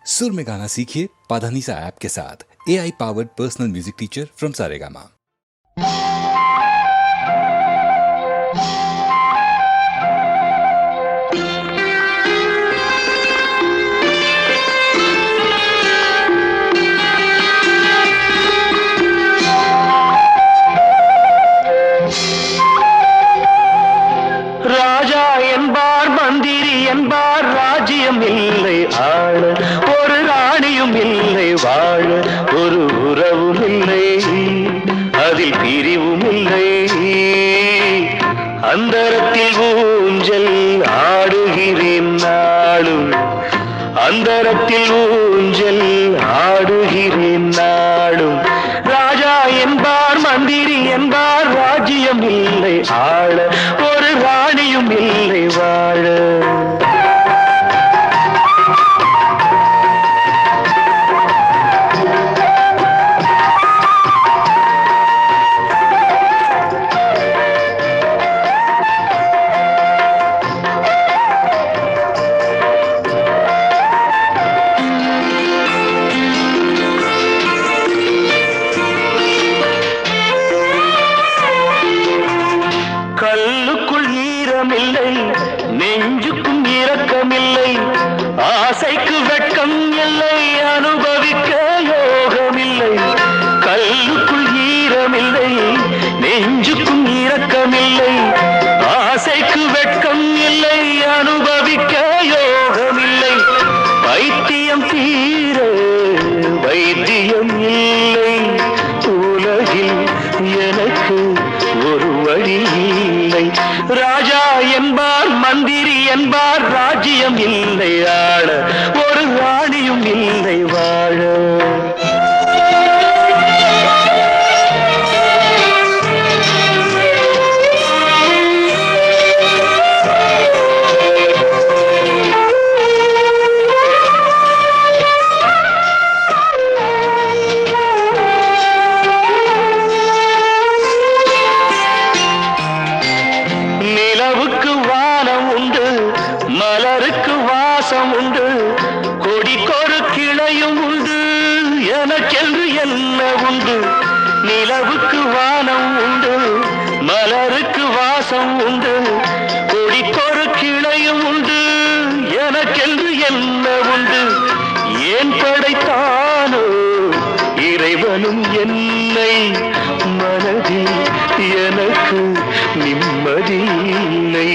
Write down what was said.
सुर में गाना सीखिए पाधानीसा ऐप के साथ। AI powered personal music teacher from Saregama. ராஜா என்பார் மந்திரி என்பார் ராஜ்யம் இல்லை ஆள, ஒரு ராணியும் இல்லை வாழ, ஒரு உறவும் இல்லை அதில் பிரிவும் இல்லை. அந்தரத்தில் ஊஞ்சல் ஆடுகிறேன் நாளும், அந்தரத்தில் ஊஞ்சல் ஆடுகிறேன் நாளும். ராஜா என்பார் மந்திரி என்பார் ராஜ்யம் இல்லை ஆள, ஒரு ராணியும் இல்லை வாழ. கல்லுக்குள் ஈரமில்லை, நெஞ்சுக்கும் இரக்கமில்லை, ஆசைக்கு வெட்கம் இல்லை, அனுபவிக்க யோகமில்லை. கல்லுக்குள் ஈரமில்லை, நெஞ்சுக்கும் இரக்கமில்லை, ஆசைக்கு வெட்கம் இல்லை, அனுபவிக்க யோகமில்லை. வைத்தியம் தீர வைத்தியம் இல்லை, உலகில் எனக்கு ஒரு வழி இல்லை. ராஜா என்பார் மந்திரி என்பார் ராஜ்யம் இல்லை ஆள, ஒரு ராணியும் இல்லை வாழ. நிலவுக்கு வானம் உண்டு, மலருக்கு வாசம் உண்டு, கொடிக்கொரு கிளையும் உண்டு, எனக்கென்று என்ன உண்டு. நிலவுக்கு வானம் உண்டு, மலருக்கு வாசம் உண்டு, கொடிக்கொரு கிளையும் உண்டு, எனக்கென்று என்ன உண்டு. ஏன் படைத்தானோ இறைவனும் என்னை, மனதில் எனக்கு நிம்மதி இல்லை.